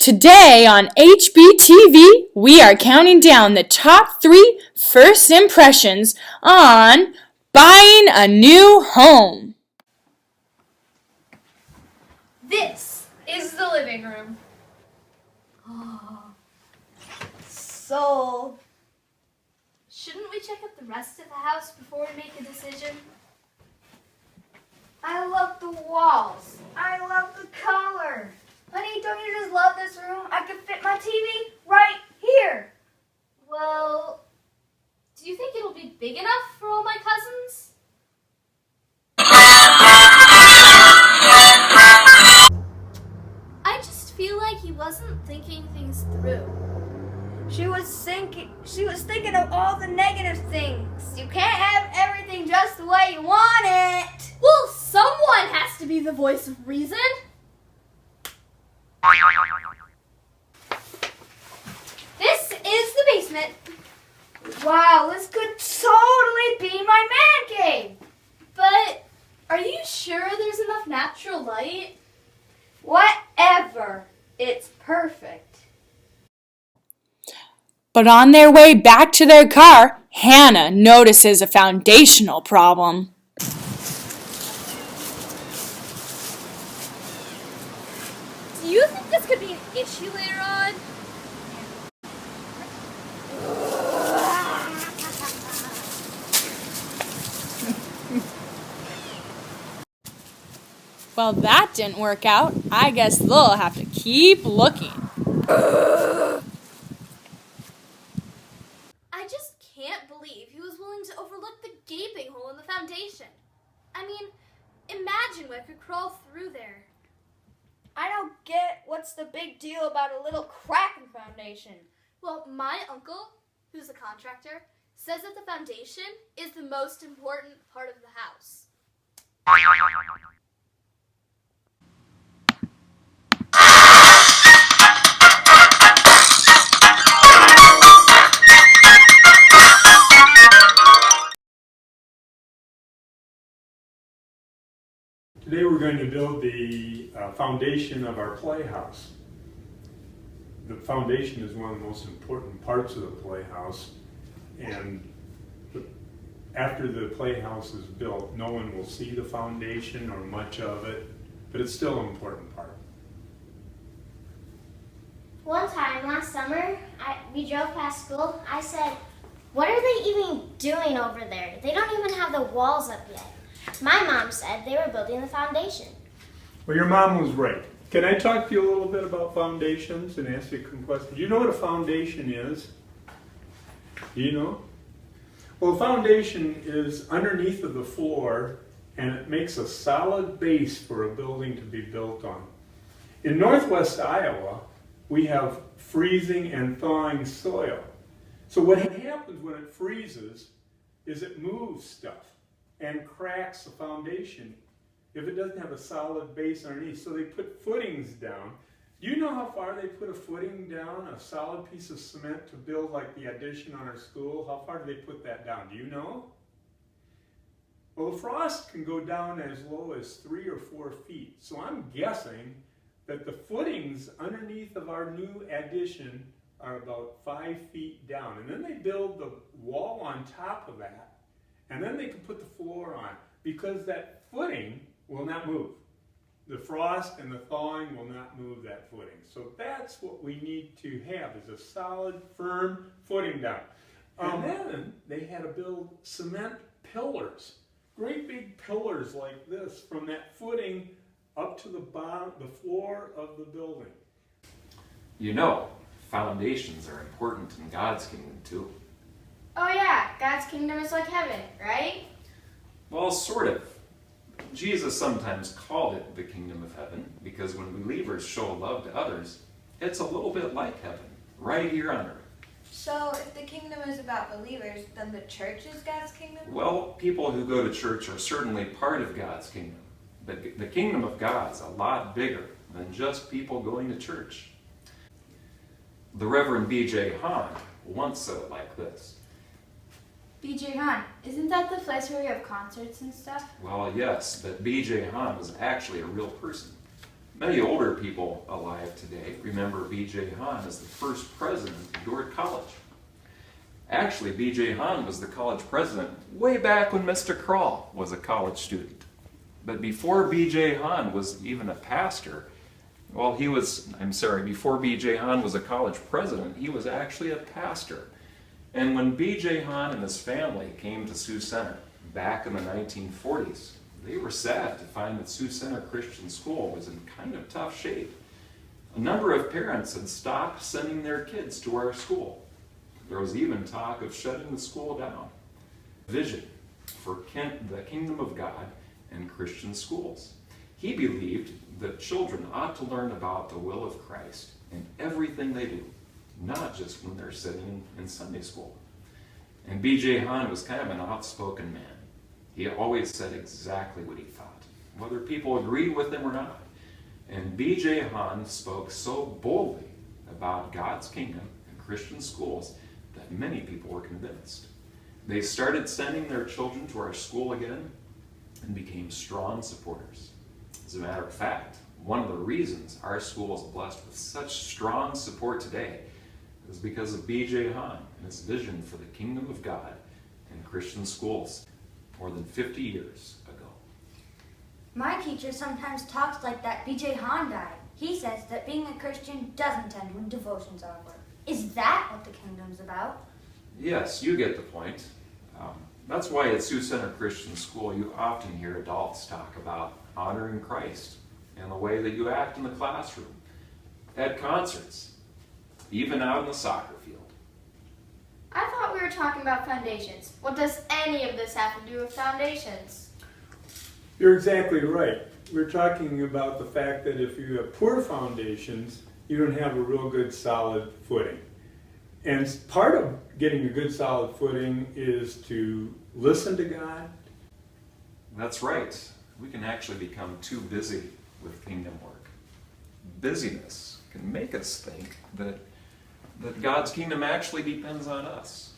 Today on HBTV, we are counting down the top 3 first impressions on buying a new home. This is the living room. So, shouldn't we check out the rest of the house before we make a decision? I love the walls. I love the color. Honey, don't you just love this room? I could fit my TV right here. Well, do you think it'll be big enough for all my cousins? I just feel like he wasn't thinking things through. She was thinking of all the negative things. You can't have everything just the way you want it. Well, someone has to be the voice of reason. This is the basement. Wow, this could totally be my man cave. But are you sure there's enough natural light? Whatever. It's perfect. But on their way back to their car, Hannah notices a foundational problem. Do you think this could be an issue later on? Well, that didn't work out. I guess they'll have to keep looking. I just can't believe he was willing to overlook the gaping hole in the foundation. I mean, imagine what could crawl through there. I don't get what's the big deal about a little crack in the foundation. Well, my uncle, who's a contractor, says that the foundation is the most important part of the house. Today we're going to build the foundation of our playhouse. The foundation is one of the most important parts of the playhouse, and after the playhouse is built, no one will see the foundation or much of it, but it's still an important part. One time last summer, we drove past school. I said, "What are they even doing over there? They don't even have the walls up yet." My mom said they were building the foundation. Well, your mom was right. Can I talk to you a little bit about foundations and ask you a question? Do you know what a foundation is? Do you know? Well, a foundation is underneath of the floor, and it makes a solid base for a building to be built on. In northwest Iowa, we have freezing and thawing soil. So what happens when it freezes is it moves stuff and cracks the foundation if it doesn't have a solid base underneath. So they put footings down. Do you know how far they put a footing down, a solid piece of cement to build like the addition on our school? How far do they put that down? Do you know? Well, the frost can go down as low as 3 or 4 feet. So I'm guessing that the footings underneath of our new addition are about 5 feet down. And then they build the wall on top of that. And then they can put the floor on, because that footing will not move. The frost and the thawing will not move that footing. So that's what we need to have, is a solid, firm footing down. And then they had to build cement pillars, great big pillars like this, from that footing up to the bottom, the floor of the building. You know, foundations are important in God's kingdom too. Oh yeah, God's kingdom is like heaven, right? Well, sort of. Jesus sometimes called it the kingdom of heaven because when believers show love to others, it's a little bit like heaven, right here on earth. So if the kingdom is about believers, then the church is God's kingdom? Well, people who go to church are certainly part of God's kingdom, but the kingdom of God's a lot bigger than just people going to church. The Reverend B.J. Hahn once said it like this. B.J. Hahn, isn't that the place where we have concerts and stuff? Well, yes, but B.J. Hahn was actually a real person. Many older people alive today remember B.J. Hahn as the first president of Dordt College. Actually, B.J. Hahn was the college president way back when Mr. Kroll was a college student. But before B.J. Hahn was even a pastor, before B.J. Hahn was a college president, he was actually a pastor. And when B.J. Hahn and his family came to Sioux Center back in the 1940s, they were sad to find that Sioux Center Christian School was in kind of tough shape. A number of parents had stopped sending their kids to our school. There was even talk of shutting the school down. Vision for the kingdom of God and Christian schools. He believed that children ought to learn about the will of Christ in everything they do, not just when they're sitting in Sunday school. And B.J. Hahn was kind of an outspoken man. He always said exactly what he thought, whether people agreed with him or not. And B.J. Hahn spoke so boldly about God's kingdom and Christian schools that many people were convinced. They started sending their children to our school again and became strong supporters. As a matter of fact, one of the reasons our school is blessed with such strong support today is because of B.J. Hahn and his vision for the kingdom of God and Christian schools more than 50 years ago. My teacher sometimes talks like that B.J. Hahn guy. He says that being a Christian doesn't end when devotions are over. Is that what the kingdom's about? Yes, you get the point. That's why at Sioux Center Christian School you often hear adults talk about honoring Christ and the way that you act in the classroom, at concerts, even out in the soccer field. I thought we were talking about foundations. What does any of this have to do with foundations? You're exactly right. We're talking about the fact that if you have poor foundations, you don't have a real good solid footing. And part of getting a good solid footing is to listen to God. That's right. We can actually become too busy with kingdom work. Busyness can make us think that God's kingdom actually depends on us.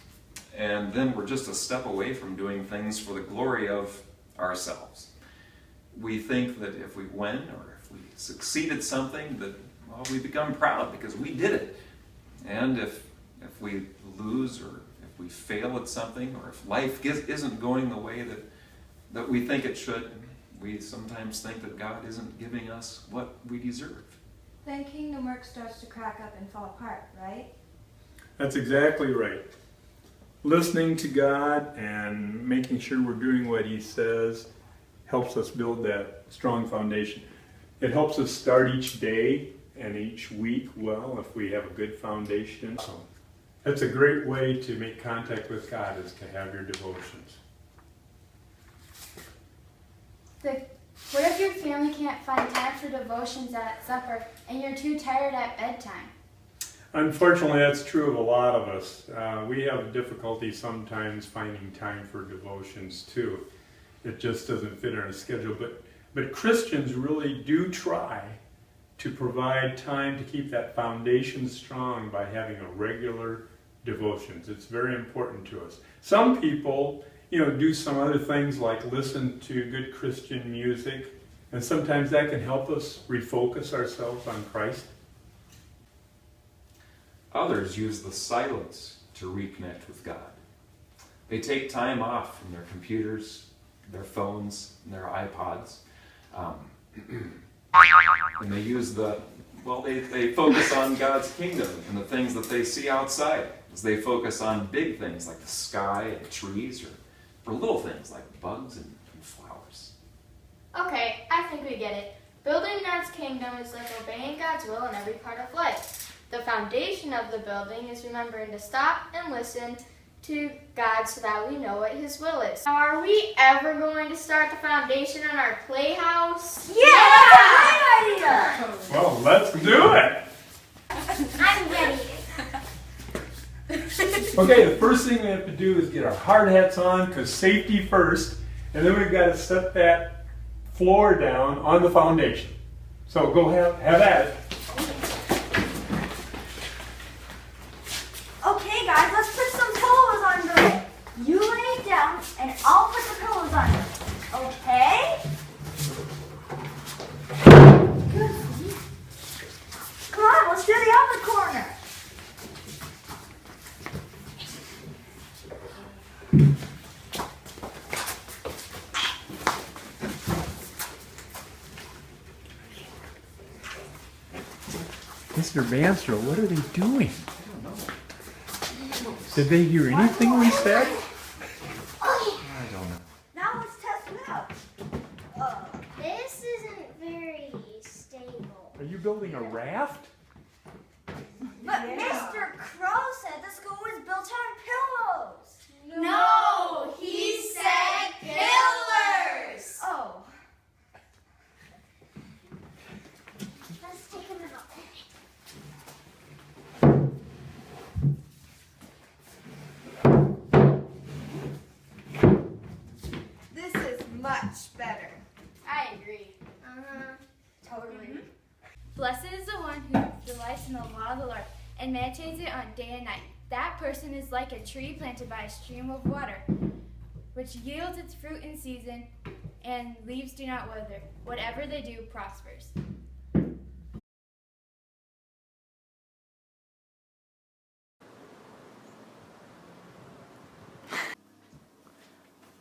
And then we're just a step away from doing things for the glory of ourselves. We think that if we win or if we succeed at something, that we become proud because we did it. And if we lose or if we fail at something or if life isn't going the way that we think it should, we sometimes think that God isn't giving us what we deserve. Then kingdom work starts to crack up and fall apart, right? That's exactly right. Listening to God and making sure we're doing what He says helps us build that strong foundation. It helps us start each day and each week well if we have a good foundation. So that's a great way to make contact with God, is to have your devotions. What if your family can't find time for devotions at supper and you're too tired at bedtime? Unfortunately, that's true of a lot of us. We have difficulty sometimes finding time for devotions too. It just doesn't fit in our schedule. But Christians really do try to provide time to keep that foundation strong by having a regular devotions. It's very important to us. Some people, do some other things like listen to good Christian music, and sometimes that can help us refocus ourselves on Christ. Others use the silence to reconnect with God. They take time off from their computers, their phones, and their iPods. And they use they focus on God's kingdom and the things that they see outside, as they focus on big things like the sky and trees, or little things like bugs and flowers. Okay, I think we get it. Building God's kingdom is like obeying God's will in every part of life. The foundation of the building is remembering to stop and listen to God so that we know what His will is. Now, are we ever going to start the foundation on our playhouse? Yeah! That's a great idea! Well, let's do it! I'm ready. Okay, the first thing we have to do is get our hard hats on, because safety first, and then we've got to set that floor down on the foundation. So go have at it. Okay guys, let's put some pillows under. You lay it down and I'll put the pillows under. Okay? Good. Mr. Manstrow, what are they doing? Did they hear anything we said? I don't know. Now let's test it out. This isn't very stable. Are you building a raft? But Mr. Crow said the school was built on pillows. No, he said pillars. Oh. Let's take them out. This is much better. I agree. Totally. Blessed is the one who delights in the law of the Lord and meditates it on day and night. That person is like a tree planted by a stream of water, which yields its fruit in season, and leaves do not wither. Whatever they do prospers.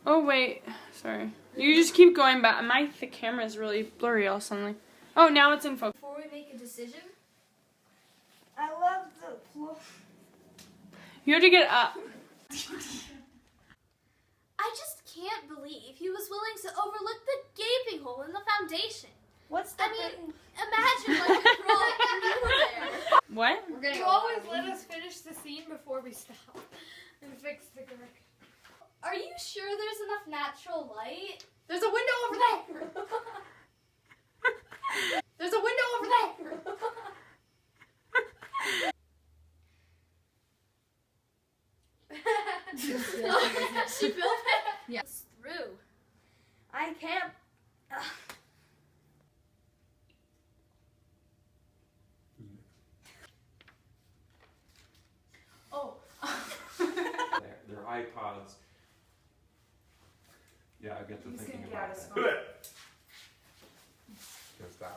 Oh wait, sorry. You just keep going back. The camera is really blurry all suddenly. Oh, now it's in focus. Before we make a decision, I love the floor. You have to get up. I just can't believe he was willing to overlook the gaping hole in the foundation. What's the I mean, imagine what the girl knew there. What? We're gonna you go always on. let us finish the scene before we stop and fix the correction. Are you sure there's enough natural light? There's a window over there. There's a window over there. She built it? Yeah. It's through. I can't. Oh. Their iPods. Yeah, I get to thinking about that. Good.